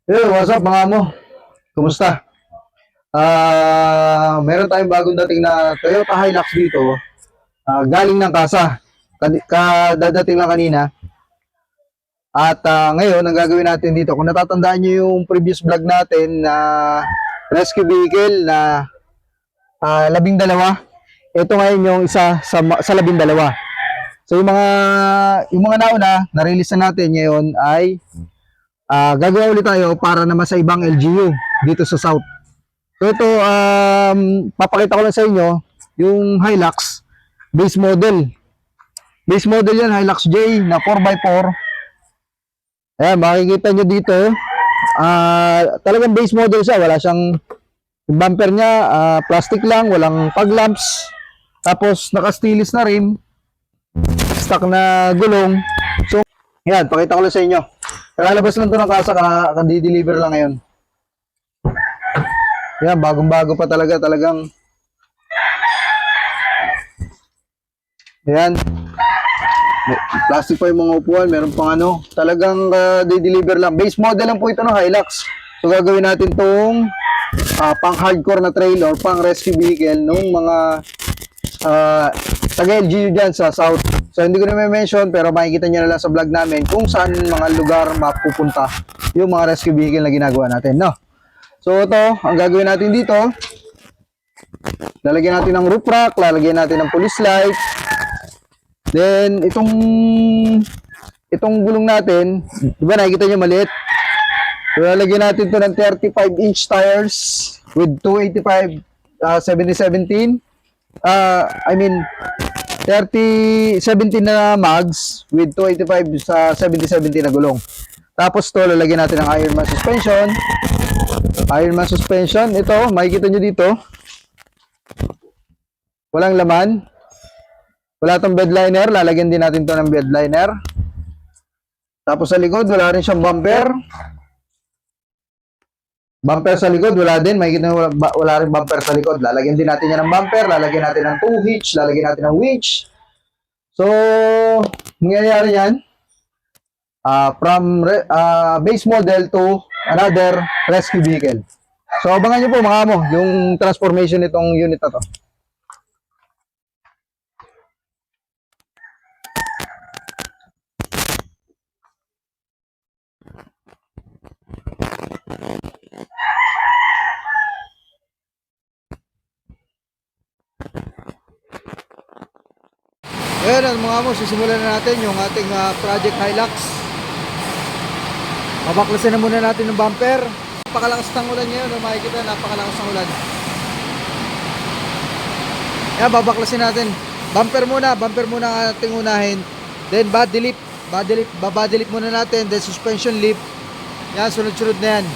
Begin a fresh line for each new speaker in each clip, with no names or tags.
Hey, what's up mga mo? Kumusta? Meron tayong bagong dating na Toyota Hilux dito. Galing ng kasa. Kadadating lang kanina. At ngayon, ang gagawin natin dito, kung natatandaan nyo yung previous vlog natin na rescue vehicle na 12, ito ngayon yung isa sa 12. So yung mga nauna, na-release na natin ngayon ay gagawa ulit tayo para naman sa ibang LGU dito sa South. So ito, papakita ko lang sa inyo yung Hilux base model. Base model yan, Hilux J na 4x4. Ayan, makikita nyo dito. Talagang base model siya. Wala siyang yung bumper niya, plastic lang, walang fog lamps. Tapos naka-stainless na rim. Stock na gulong. So, yan, pakita ko lang sa inyo. Kakalabas lang ito ng kasa, kandi-deliver lang ngayon. Yan, bagong-bago pa talagang. Yan. Plastic pa yung mga upuan, meron pang talagang di-deliver lang. Base model lang po ito ng Hilux. So gagawin natin tong pang hardcore na trail or pang rescue vehicle nung mga taga-LGU dyan sa South. So hindi ko na may mention pero makikita nyo na lang sa vlog namin kung saan mga lugar mapupunta yung mga rescue vehicle na ginagawa natin, no? So ito, ang gagawin natin dito, lalagyan natin ng roof rack, lalagyan natin ng police light. Then itong gulong natin, di ba nakikita nyo maliit? So lalagyan natin to ng 35-inch tires with 285 70-17. I mean 30-17 na mags with 285 sa 70-17 na gulong. Tapos to lalagyan natin ng Ironman suspension. Ironman suspension, ito, makikita nyo dito. Walang laman. Wala tong bedliner, lalagyan din natin to ng bedliner. Tapos sa likod, wala rin siyang bumper. Bumper sa likod, wala din. Makikita nyo, wala rin bumper sa likod. Lalagyan din natin yan ng bumper, lalagyan natin ng tow hitch, lalagyan natin ng winch. So, mangyayari yan. From base model to another rescue vehicle. So abangan nyo po mga amo yung transformation nitong unit na to. Ayan mga amo, sisimulan na natin yung ating Project Hilux. Babaklasin na muna natin ng bumper. Napakalakas ng ulan ngayon, makikita napakalakas ng ulan. Ayan, babaklasin natin. Bumper muna ang ating unahin. Then body lift, babody lift muna natin. Then suspension lift. Yan, sunod-sunod na yan.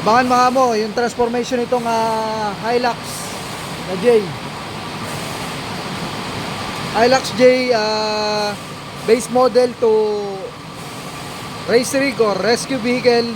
Abangan mga amo, yung transformation itong Hilux na J. Hilux J base model to race rig or rescue vehicle.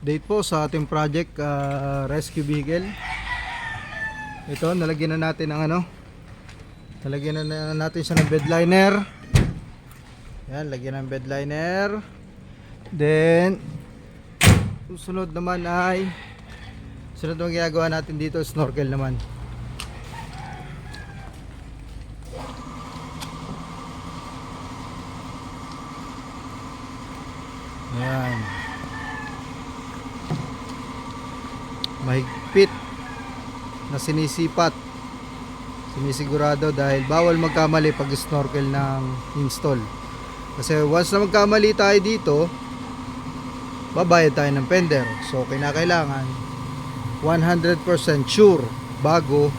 Update po sa ating project rescue vehicle. Ito, nalagyan na natin ng nalagyan na natin siya ng bedliner. Yan, lagyan ng bedliner. Then sunod naman ginagawa natin dito, snorkel naman. Yan, mahigpit na sinisigurado dahil bawal magkamali pag snorkel ng install. Kasi once na magkamali tayo dito, babayad tayo ng fender. So kinakailangan 100% sure bago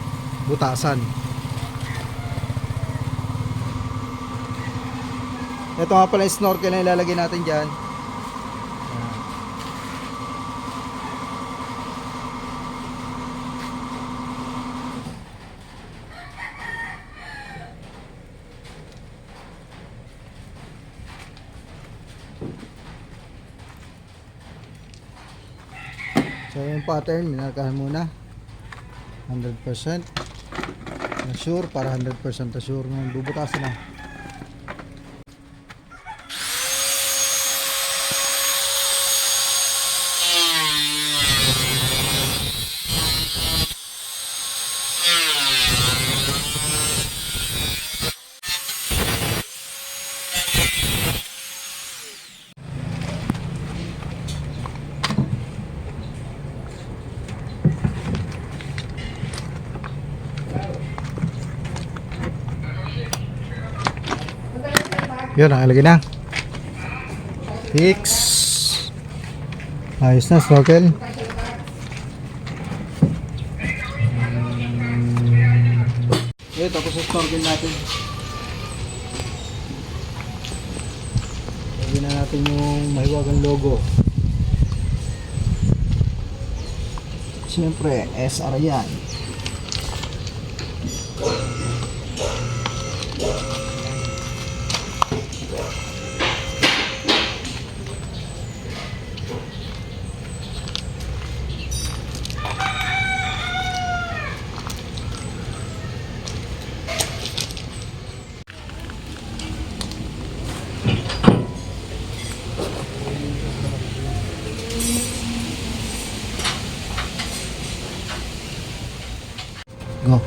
butasan. Ito nga pala yung snorkel na ilalagay natin dyan. So yung pattern, minarkahan muna 100% na sure, para 100% na sure nung bubutasin na. Yun, nakalagay na. Fix. Ayos na, snorkel. Okay, tapos sa snorkel natin. Lagyan na natin yung mahiwagang logo. Siyempre, SR yan. Go.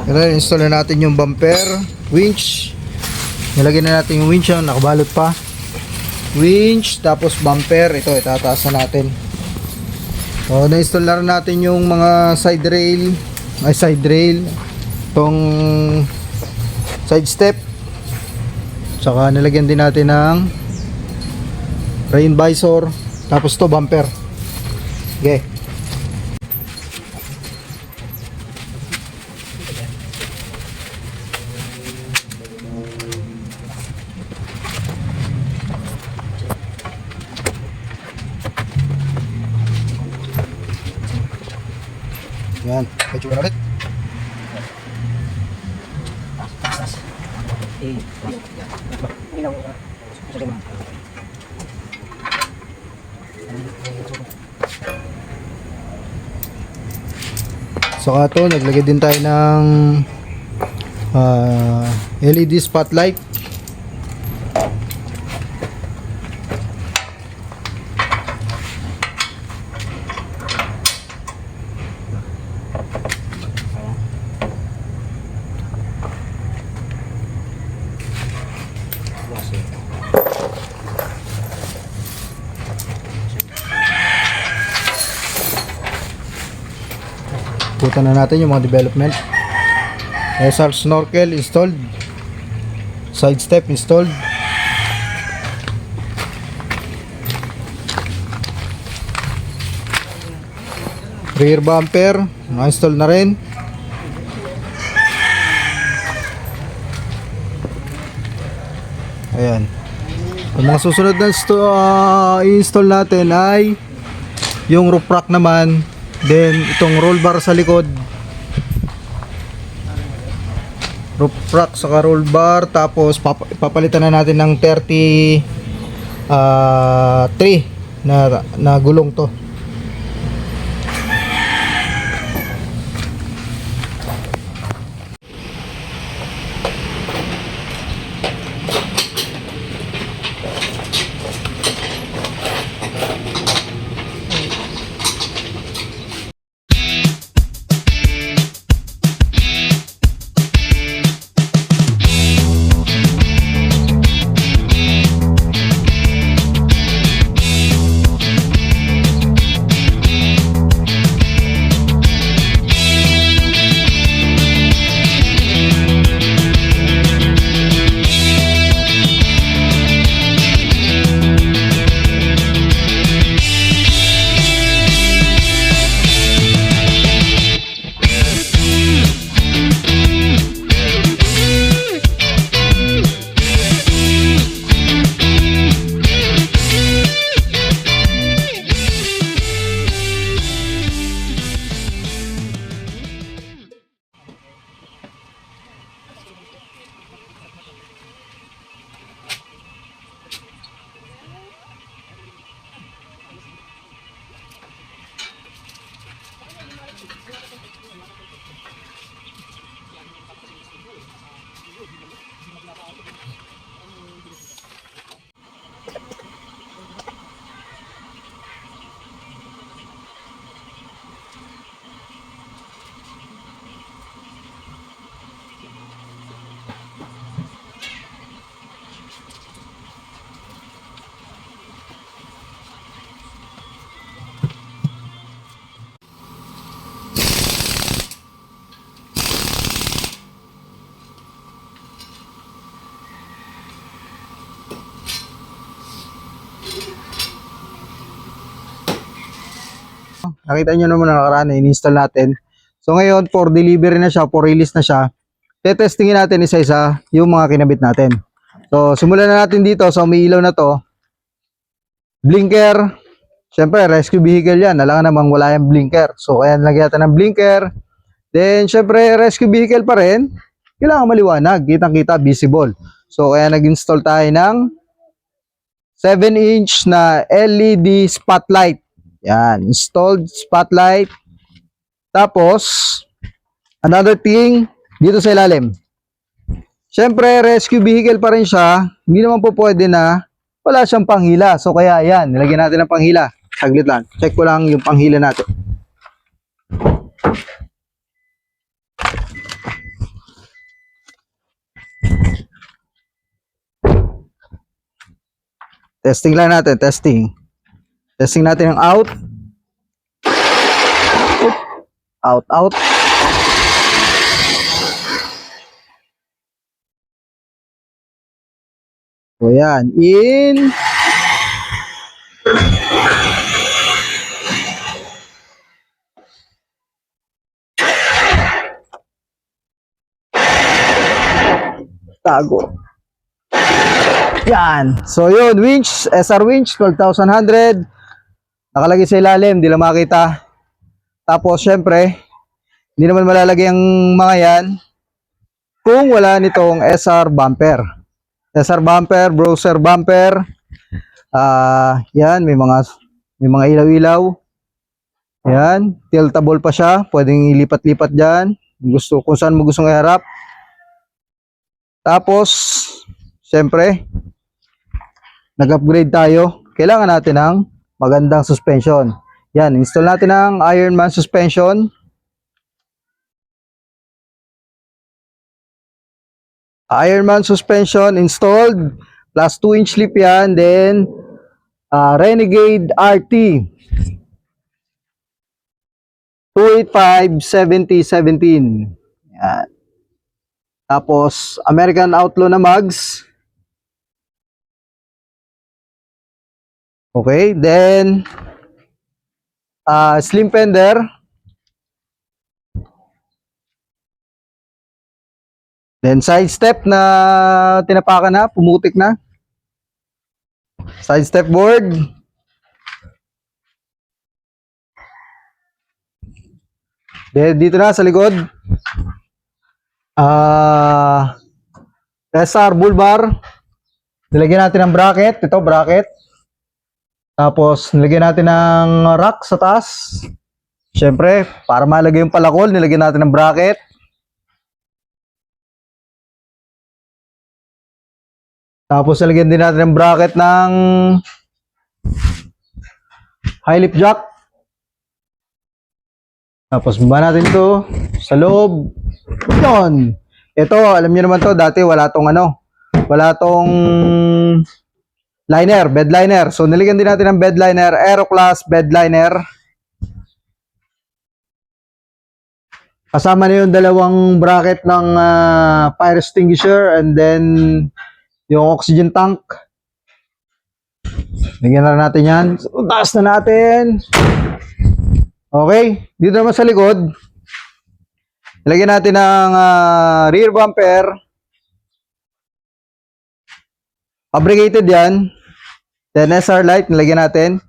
Ngayon, install na natin yung bumper, winch. Nilagay na natin yung winch, nakabalot pa. Winch, tapos bumper. Ito, itataas na natin. So, na-install na rin natin yung mga side rail. Itong side step. Saka nilagyan din natin ng rain visor. Tapos to bumper. Okay. Yan, medyo ulit. So ito, naglagay din tayo ng LED spotlight. Puta na natin yung mga development. SR snorkel installed, side step installed, rear bumper na-install na rin. Ayan. Ang mga susunod na i-install natin ay yung roof rack naman. Then itong roll bar sa likod, roof rack saka roll bar. Tapos papalitan na natin ng 30 3 na gulong to. Nakita nyo naman na nakaraan, in-install natin. So ngayon, for delivery na siya, for release na siya, tetestingin natin isa-isa yung mga kinabit natin. So simulan na natin dito sa umiilaw na to. Blinker, syempre rescue vehicle yan, alangan namang wala yung blinker. So kaya nilagyan natin ng blinker. Then syempre rescue vehicle pa rin, kailangan maliwanag, kitang-kita, visible. So kaya nag-install tayo ng 7-inch na LED spotlight. Yan, installed spotlight. Tapos, another thing, dito sa ilalim. Siyempre, rescue vehicle pa rin siya. Hindi naman po pwede na wala siyang panghila. So, kaya yan, nilagyan natin ng panghila. Saglit lang. Check ko lang yung panghila natin. Testing lang natin, testing. Testing natin yung out. Out, out. So yan, in. Tago. Yan. So yun, winch, SR winch, 12,100. Nakalagay sa ilalim, hindi lang makita. Tapos syempre, hindi naman malalagay ang mga yan kung wala nitong SR bumper. SR bumper, browser bumper. Yan, may mga ilaw-ilaw. Yan, tiltable pa siya, pwedeng ilipat-lipat diyan. Kung saan mo gustong iharap. Tapos, syempre, nag-upgrade tayo. Kailangan natin ng magandang suspension. Yan, install natin ang Ironman suspension. Ironman suspension installed. Plus 2-inch lip yan. Then, Renegade RT. 285-70-17. Yan. Tapos, American Outlaw na mags. Okay, then slim fender. Then side step na tinapakan na, pumutik na. Side step board. Then dito na sa likod. SR bull bar. Nilagyan natin ng bracket. Ito, bracket. Tapos, nilagyan natin ng rack sa taas. Siyempre, para malagay yung palakol, nilagyan natin ng bracket. Tapos, nilagyan din natin ng bracket ng high lift jack. Tapos, baba natin ito sa loob. Yun. Ito, alam niyo naman to, dati wala tong liner, bed liner. So, nilagyan din natin ng bed liner, Aeroclass bed liner. Kasama na yung dalawang bracket ng fire extinguisher and then yung oxygen tank. Lagyan na natin yan. So, taas na natin. Okay. Dito naman sa likod, lagyan natin ng rear bumper. Fabricated yan. Then SR light, nilagyan natin.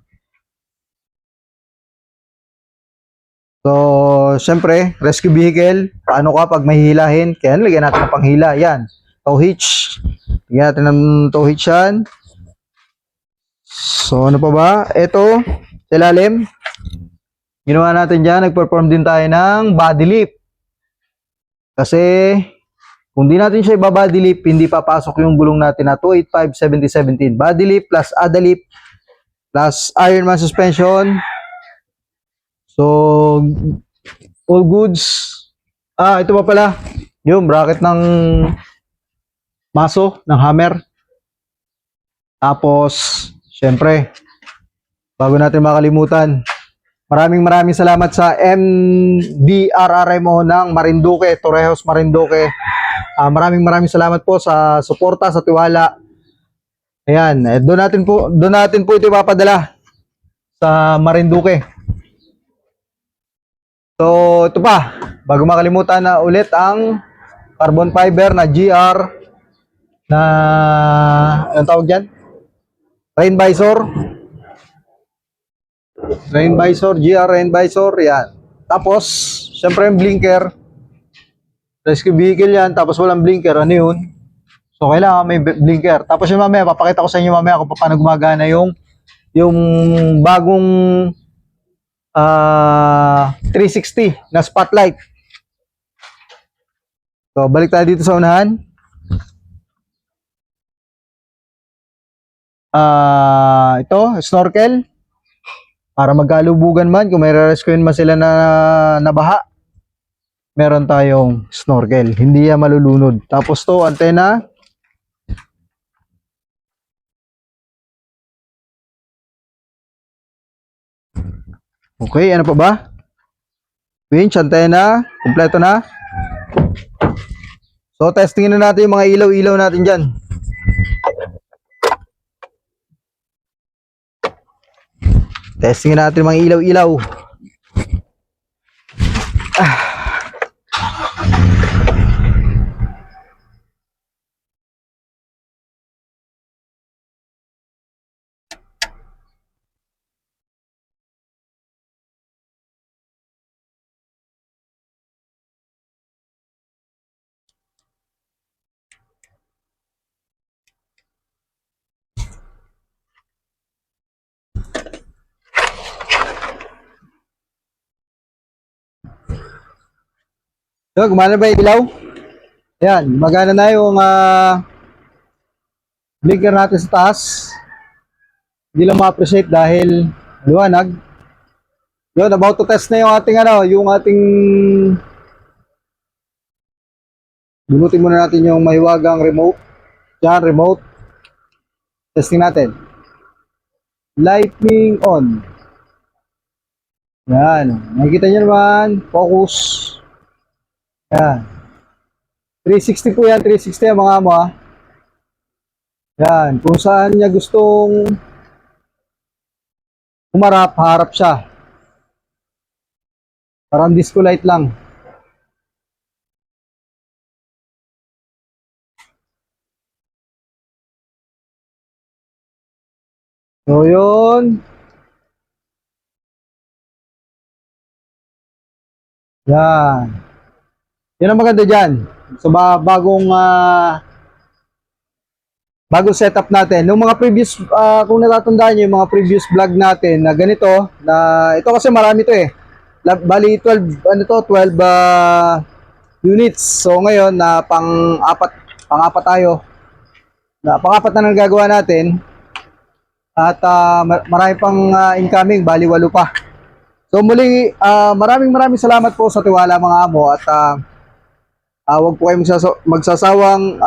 So, syempre, rescue vehicle. Paano ka pag mahihilahin? Kaya nilagyan natin ng panghila. Yan. Tow hitch. Lagyan natin ng tow hitch yan. So, ano pa ba? Ito, sa ilalim. Ginawa natin dyan. Nag-perform din tayo ng body lift. Kasi, kung di natin siya i-body lift, hindi papasok yung gulong natin na 285/70/17. Body lift plus ADA lift plus Ironman suspension. So, all goods. Ito pa pala. Yung bracket ng maso, ng hammer. Tapos, syempre, bago natin makalimutan, maraming salamat sa MDRRMO ng Marinduque, Torrejos, Marinduque. Maraming salamat po sa suporta, sa tiwala. Ayan, doon natin po ito ipapadala sa Marinduque. So, ito pa, bago makalimutan na ulit ang carbon fiber na GR na, anong tawag dyan? Rain visor. Rain visor, GR rain visor, yan. Tapos, syempre yung blinker. Rescue vehicle yan, tapos walang blinker, ano yun? So, kailangan may blinker. Tapos yung mamaya, papakita ko sa inyo mamaya kung paano gumagana yung bagong 360 na spotlight. So, balik tayo dito sa unahan. Ito, snorkel. Para magkalubugan man, kung may rescuein man sila na nabaha, meron tayong snorkel. Hindi yan malulunod. Tapos to, antena. Okay, ano pa ba? Winch, antena, kompleto na. So, testingin na natin yung mga ilaw-ilaw natin dyan. Testingin natin yung mga ilaw-ilaw. So, gumana ba yung ilaw? Ayan, magana na yung blinker natin sa taas. Hindi lang ma-appreciate dahil liwanag. Yun, about to test na yung ating bunutin muna natin yung mahiwagang remote. Yan, remote. Testing natin. Lighting on. Yan, nakikita nyo naman, focus. Yan. 360 po yan, 360 mga amo ha. Yan, kung saan niya gustong umarap, harap siya. Parang disco light lang. So yun. Yan. Yan ang maganda dyan. So bagong bagong setup natin. Nung mga previous, kung natatandaan nyo, yung mga previous vlog natin na ganito, na ito kasi marami to eh. Bali 12, ano to, 12 units. So ngayon, na pang-apat tayo. Na pang-apat na nagagawa natin. At marami pang incoming, bali 8 pa. So muli, maraming salamat po sa tiwala mga amo at huwag po kayong magsasawang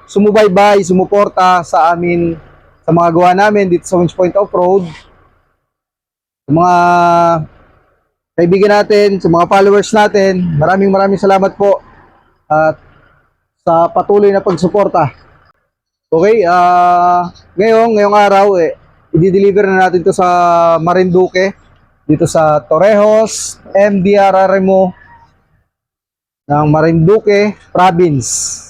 sumubaybay, sumuporta sa amin sa mga gawa namin dito sa Winch Point Off-Road. Sa mga kaibigan natin, sa mga followers natin, maraming salamat po at sa patuloy na pagsuporta. Okay, ngayong araw i-deliver na natin to sa Marinduque dito sa Torrejos, MDRRMO ng Marinduque Province.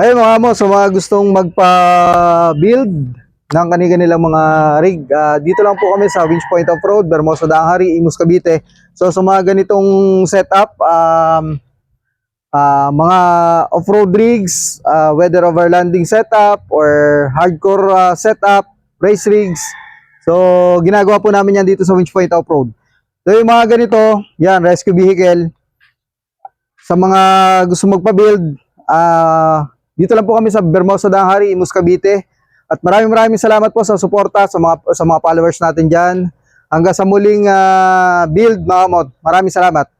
Ay mga amo, sa mga gustong magpa-build ng kanilang mga rig, dito lang po kami sa Winch Point Off-Road, Bermosa Daanghari, Imus, Cavite. So sa mga ganitong setup, mga off-road rigs, weather overlanding setup or hardcore setup, race rigs. So ginagawa po namin yan dito sa Winch Point Off-Road. So yung mga ganito, yan, rescue vehicle. Sa mga gusto magpa-build, dito lang po kami sa Bermosa Daanghari, Imus, Cavite. At maraming salamat po sa suporta sa mga followers natin diyan. Hanggang sa muling build mga mod. Maraming salamat.